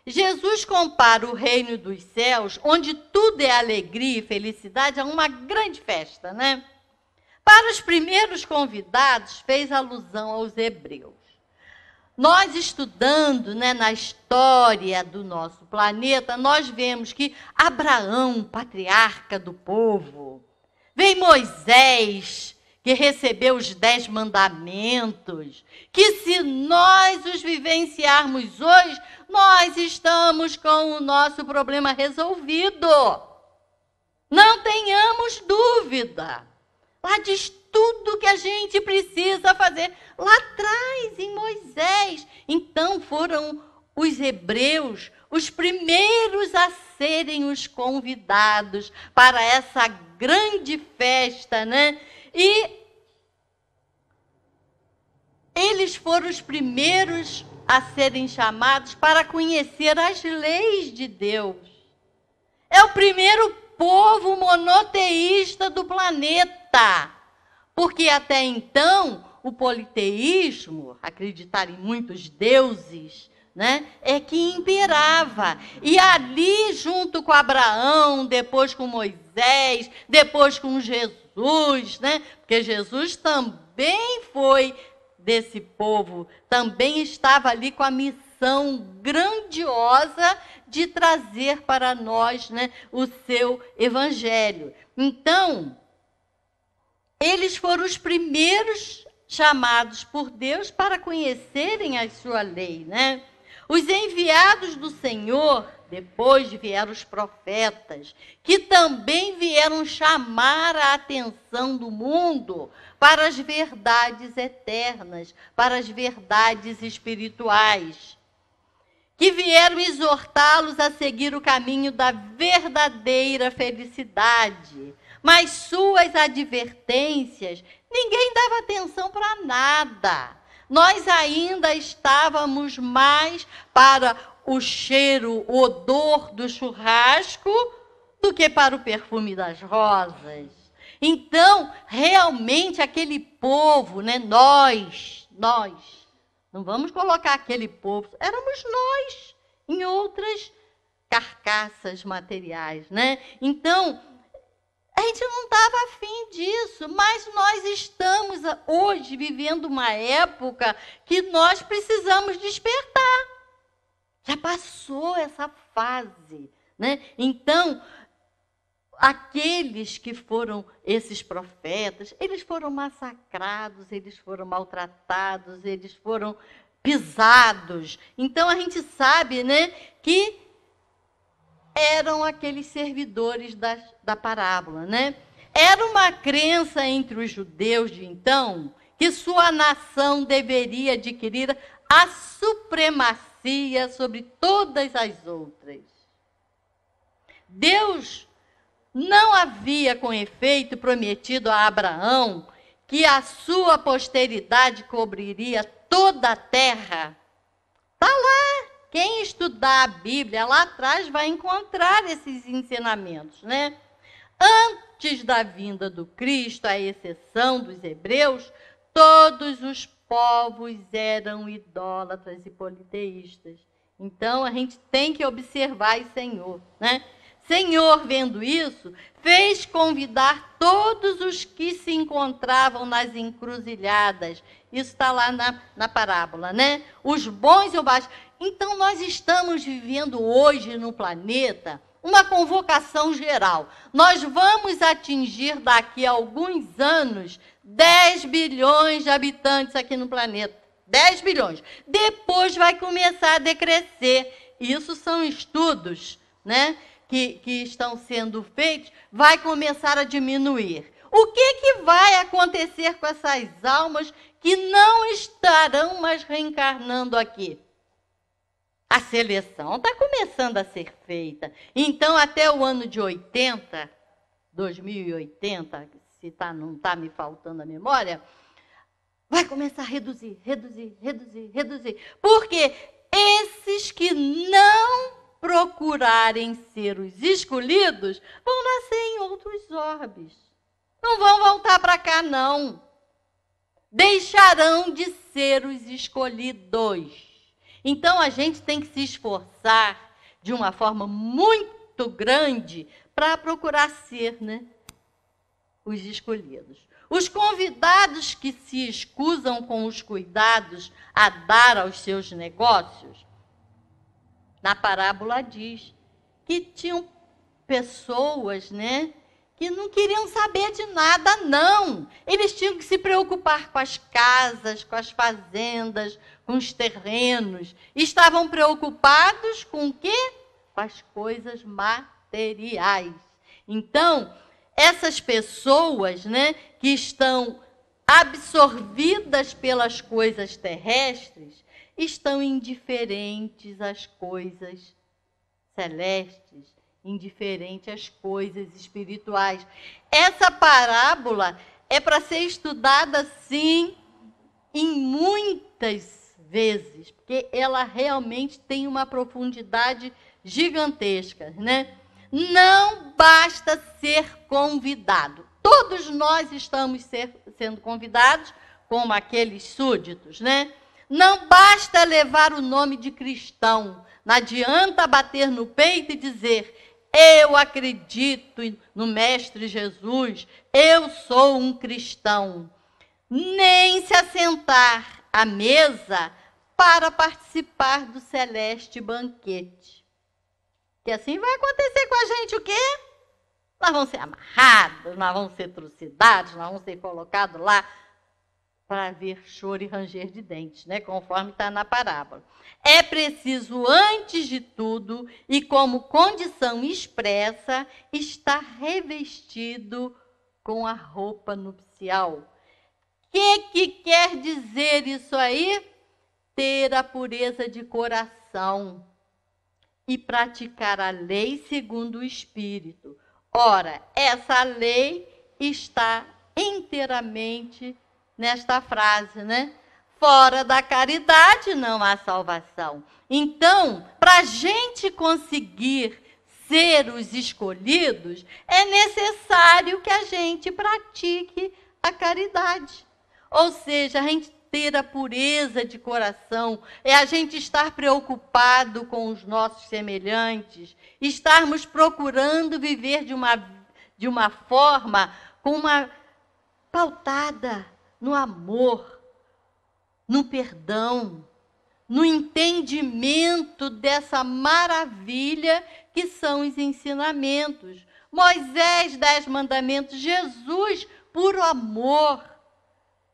Jesus compara o reino dos céus, onde tudo é alegria e felicidade, a uma grande festa, né? Para os primeiros convidados, fez alusão aos hebreus. Nós estudando, né, na história do nosso planeta, nós vemos que Abraão, patriarca do povo, vem Moisés, que recebeu os 10 mandamentos, que se nós os vivenciarmos hoje, nós estamos com o nosso problema resolvido. Não tenhamos dúvida. Lá diz tudo que a gente precisa fazer. Lá atrás, em Moisés. Então, foram os hebreus os primeiros a serem os convidados para essa grande festa, né? E eles foram os primeiros a serem chamados para conhecer as leis de Deus. É o primeiro povo monoteísta do planeta, porque até então o politeísmo, acreditar em muitos deuses, né, é que imperava. E ali, junto com Abraão, depois com Moisés, depois com Jesus, né, porque Jesus também foi desse povo, também estava ali com a missão grandiosa de trazer para nós, né, o seu evangelho. Então, eles foram os primeiros chamados por Deus para conhecerem a sua lei, né? Os enviados do Senhor, depois vieram os profetas, que também vieram chamar a atenção do mundo para as verdades eternas, para as verdades espirituais, que vieram exortá-los a seguir o caminho da verdadeira felicidade. Mas suas advertências, ninguém dava atenção para nada. Nós ainda estávamos mais para o cheiro, o odor do churrasco, do que para o perfume das rosas. Então, realmente, aquele povo, né, nós, não vamos colocar aquele povo, éramos nós, em outras carcaças materiais, né? Então, a gente não estava afim disso, mas nós estamos hoje vivendo uma época que nós precisamos despertar. Já passou essa fase, né? Então, aqueles que foram esses profetas, eles foram massacrados, eles foram maltratados, eles foram pisados. Então, a gente sabe, né, que eram aqueles servidores da parábola, né? Era uma crença entre os judeus de então que sua nação deveria adquirir a supremacia sobre todas as outras. Deus não havia, com efeito, prometido a Abraão que a sua posteridade cobriria toda a terra. Está lá. Quem estudar a Bíblia lá atrás vai encontrar esses ensinamentos, né? Antes da vinda do Cristo, à exceção dos hebreus, todos os povos eram idólatras e politeístas. Então, a gente tem que observar o Senhor, né? Senhor, vendo isso, fez convidar todos os que se encontravam nas encruzilhadas. Isso está lá na parábola, né? Os bons e os baixos. Então, nós estamos vivendo hoje no planeta uma convocação geral. Nós vamos atingir daqui a alguns anos 10 bilhões de habitantes aqui no planeta. 10 bilhões. Depois vai começar a decrescer. Isso são estudos, né, que estão sendo feitos, vai começar a diminuir. O que vai acontecer com essas almas que não estarão mais reencarnando aqui? A seleção está começando a ser feita. Então, até o ano de 80, 2080, se não está me faltando a memória, vai começar a reduzir. Porque esses que não procurarem ser os escolhidos vão nascer em outros orbes. Não vão voltar para cá, não. Deixarão de ser os escolhidos. Então, a gente tem que se esforçar de uma forma muito grande para procurar ser, né, os escolhidos. Os convidados que se escusam com os cuidados a dar aos seus negócios, na parábola diz que tinham pessoas, né, que não queriam saber de nada, não. Eles tinham que se preocupar com as casas, com as fazendas, com os terrenos. Estavam preocupados com o quê? Com as coisas materiais. Então, essas pessoas, né, que estão absorvidas pelas coisas terrestres, estão indiferentes às coisas celestes, indiferentes às coisas espirituais. Essa parábola é para ser estudada, sim, em muitas vezes, porque ela realmente tem uma profundidade gigantesca, né? Não basta ser convidado. Todos nós estamos sendo convidados, como aqueles súditos, né? Não basta levar o nome de cristão. Não adianta bater no peito e dizer: eu acredito no Mestre Jesus, eu sou um cristão. Nem se assentar à mesa para participar do celeste banquete. Que assim vai acontecer com a gente o quê? Nós vamos ser amarrados, nós vamos ser trucidados, nós vamos ser colocados lá para ver choro e ranger de dentes, né? Conforme está na parábola. É preciso, antes de tudo, e como condição expressa, estar revestido com a roupa nupcial. O que quer dizer isso aí? Ter a pureza de coração e praticar a lei segundo o Espírito. Ora, essa lei está inteiramente nesta frase, né? Fora da caridade não há salvação. Então, para a gente conseguir ser os escolhidos, é necessário que a gente pratique a caridade. Ou seja, a gente ter a pureza de coração, é a gente estar preocupado com os nossos semelhantes, estarmos procurando viver de uma forma com uma pautada no amor, no perdão, no entendimento dessa maravilha que são os ensinamentos. Moisés, 10 mandamentos, Jesus, puro amor.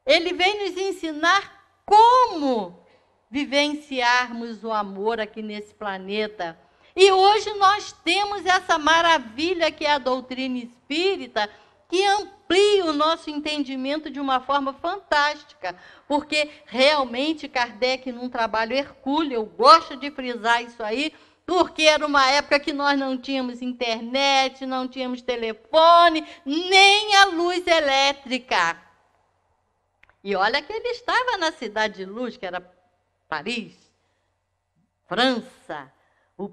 Ele vem nos ensinar como vivenciarmos o amor aqui nesse planeta. E hoje nós temos essa maravilha que é a doutrina espírita, que amplia o nosso entendimento de uma forma fantástica, porque realmente Kardec, num trabalho hercúleo, eu gosto de frisar isso aí, porque era uma época que nós não tínhamos internet, não tínhamos telefone, nem a luz elétrica. E olha que ele estava na Cidade de Luz, que era Paris, França, o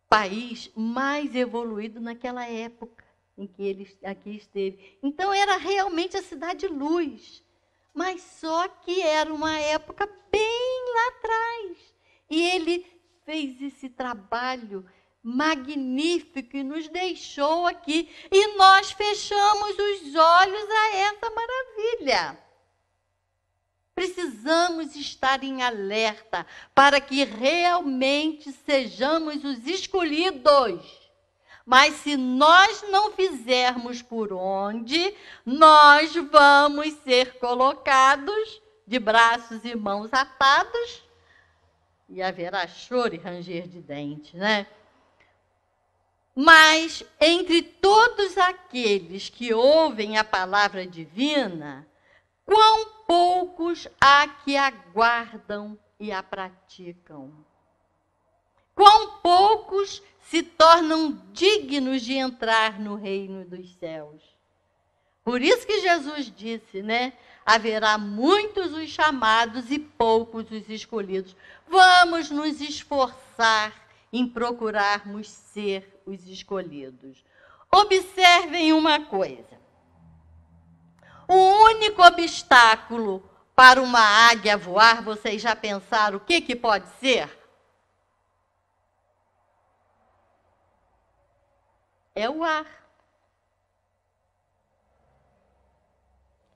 país mais evoluído naquela época em que ele aqui esteve. Então, era realmente a Cidade de Luz, mas só que era uma época bem lá atrás. E ele fez esse trabalho magnífico e nos deixou aqui. E nós fechamos os olhos a essa maravilha. Precisamos estar em alerta para que realmente sejamos os escolhidos. Mas se nós não fizermos por onde, nós vamos ser colocados de braços e mãos atados e haverá choro e ranger de dentes, né? Mas entre todos aqueles que ouvem a palavra divina, quão poucos há que aguardam e a praticam? Quão poucos se tornam dignos de entrar no reino dos céus? Por isso que Jesus disse, né? Haverá muitos os chamados e poucos os escolhidos. Vamos nos esforçar em procurarmos ser os escolhidos. Observem uma coisa. O único obstáculo para uma águia voar, vocês já pensaram o que pode ser? É o ar.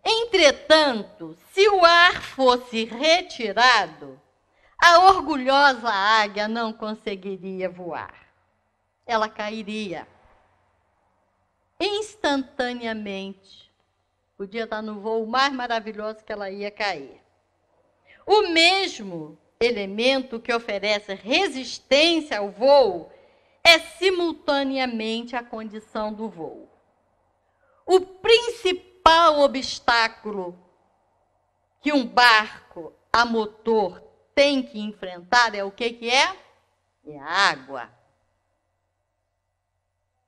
Entretanto, se o ar fosse retirado, a orgulhosa águia não conseguiria voar. Ela cairia instantaneamente. Podia estar no voo mais maravilhoso que ela ia cair. O mesmo elemento que oferece resistência ao voo é simultaneamente a condição do voo. O principal obstáculo que um barco a motor tem que enfrentar é o que é? É a água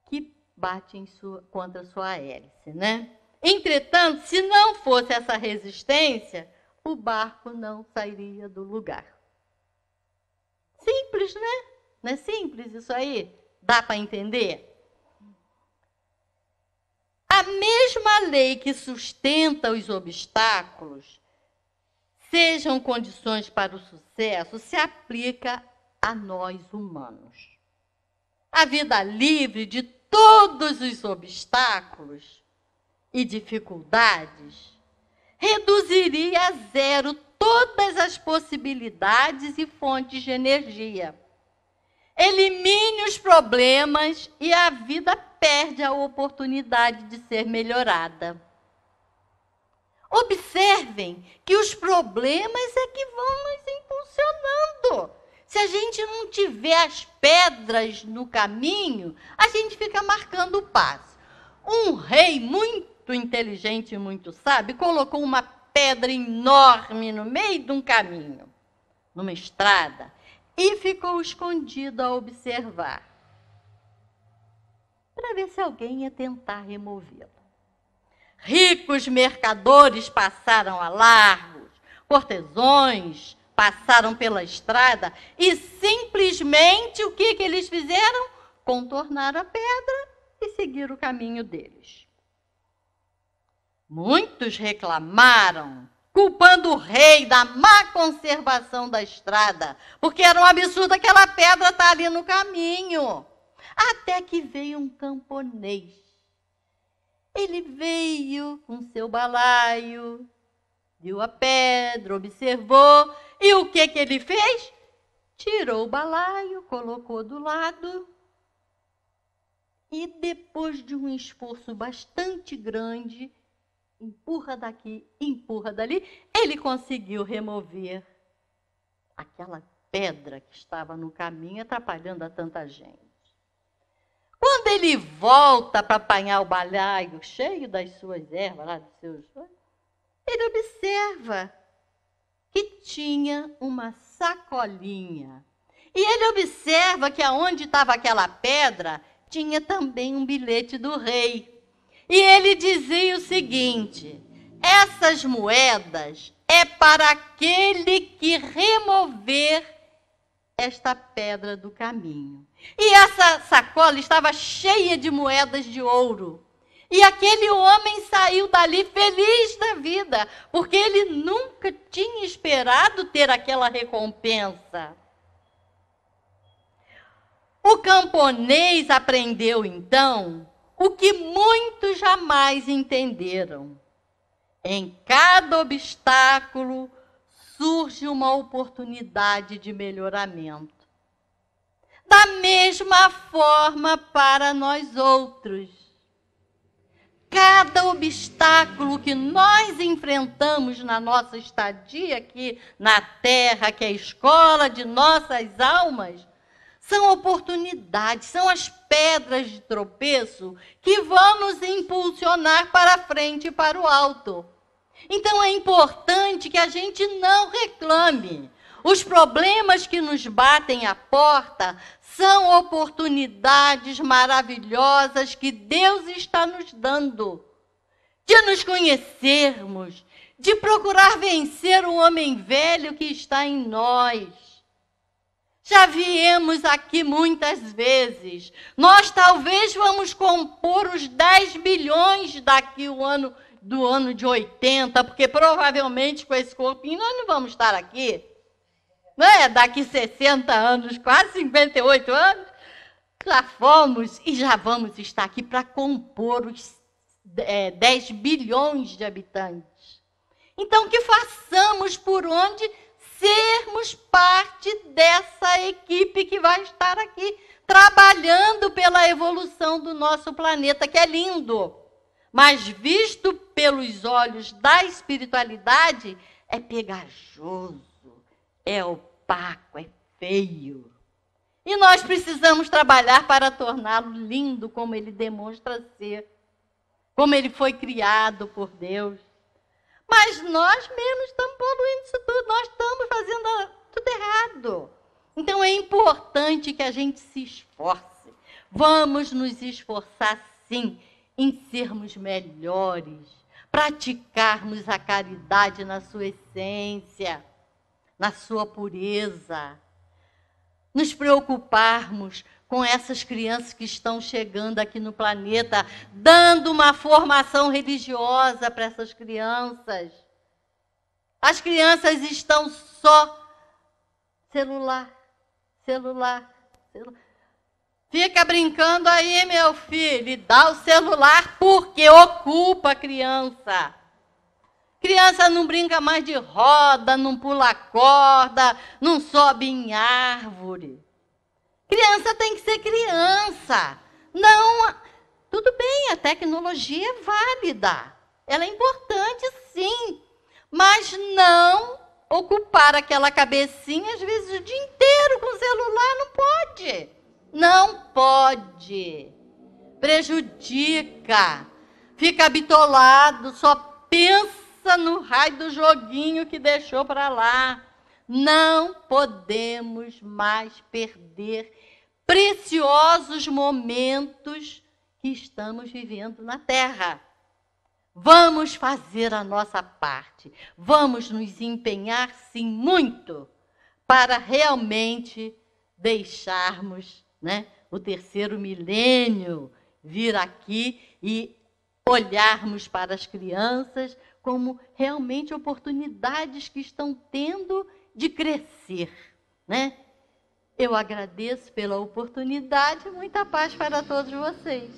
que bate contra a sua hélice, né? Entretanto, se não fosse essa resistência, o barco não sairia do lugar. Simples, né? Não é simples isso aí? Dá para entender? A mesma lei que sustenta os obstáculos, sejam condições para o sucesso, se aplica a nós humanos. A vida livre de todos os obstáculos e dificuldades reduziria a zero todas as possibilidades e fontes de energia. Elimine os problemas e a vida perde a oportunidade de ser melhorada. Observem que os problemas é que vão nos impulsionando. Se a gente não tiver as pedras no caminho, a gente fica marcando o passo. Um rei muito inteligente e muito sábio colocou uma pedra enorme no meio de um caminho, numa estrada, e ficou escondido a observar, para ver se alguém ia tentar removê-la. Ricos mercadores passaram a largos, cortesões passaram pela estrada e simplesmente o que eles fizeram? Contornaram a pedra e seguiram o caminho deles. Muitos reclamaram, culpando o rei da má conservação da estrada, porque era um absurdo aquela pedra estar ali no caminho. Até que veio um camponês. Ele veio com seu balaio, viu a pedra, observou, e o que ele fez? Tirou o balaio, colocou do lado, e depois de um esforço bastante grande, empurra daqui, empurra dali, ele conseguiu remover aquela pedra que estava no caminho, atrapalhando a tanta gente. Quando quando ele volta para apanhar o balaio cheio das suas ervas, lá dos seus, ele observa que tinha uma sacolinha. E ele observa que aonde estava aquela pedra, tinha também um bilhete do rei. E ele dizia o seguinte: essas moedas é para aquele que remover esta pedra do caminho. E essa sacola estava cheia de moedas de ouro. E aquele homem saiu dali feliz da vida, porque ele nunca tinha esperado ter aquela recompensa. O camponês aprendeu, então, o que muitos jamais entenderam. Em cada obstáculo surge uma oportunidade de melhoramento. Da mesma forma para nós outros. Cada obstáculo que nós enfrentamos na nossa estadia aqui na Terra, que é a escola de nossas almas, são oportunidades, são as pedras de tropeço que vão nos impulsionar para frente e para o alto. Então é importante que a gente não reclame. Os problemas que nos batem à porta são oportunidades maravilhosas que Deus está nos dando de nos conhecermos, de procurar vencer o homem velho que está em nós. Já viemos aqui muitas vezes. Nós talvez vamos compor os 10 bilhões daqui do ano de 80, porque provavelmente com esse corpinho nós não vamos estar aqui. Não é? Daqui 60 anos, quase 58 anos, já fomos e já vamos estar aqui para compor os 10 bilhões de habitantes. Então, que façamos por onde sermos parte dessa equipe que vai estar aqui, trabalhando pela evolução do nosso planeta, que é lindo. Mas visto pelos olhos da espiritualidade, é pegajoso, é opaco, é feio. E nós precisamos trabalhar para torná-lo lindo, como ele demonstra ser, como ele foi criado por Deus. Mas nós mesmos estamos poluindo isso tudo, nós estamos fazendo tudo errado. Então é importante que a gente se esforce. Vamos nos esforçar, sim, em sermos melhores, praticarmos a caridade na sua essência, na sua pureza, nos preocuparmos com essas crianças que estão chegando aqui no planeta, dando uma formação religiosa para essas crianças. As crianças estão só celular. Fica brincando aí, meu filho, e dá o celular porque ocupa a criança. Criança não brinca mais de roda, não pula corda, não sobe em árvore. Criança tem que ser criança. Não, tudo bem, a tecnologia é válida. Ela é importante, sim. Mas não ocupar aquela cabecinha, às vezes, o dia inteiro com o celular, não pode. Não pode. Prejudica. Fica bitolado, só pensa no raio do joguinho que deixou para lá. Não podemos mais perder preciosos momentos que estamos vivendo na Terra. Vamos fazer a nossa parte. Vamos nos empenhar, sim, muito, para realmente deixarmos, né, o terceiro milênio vir aqui e olharmos para as crianças como realmente oportunidades que estão tendo de crescer, né? Eu agradeço pela oportunidade, muita paz para todos vocês.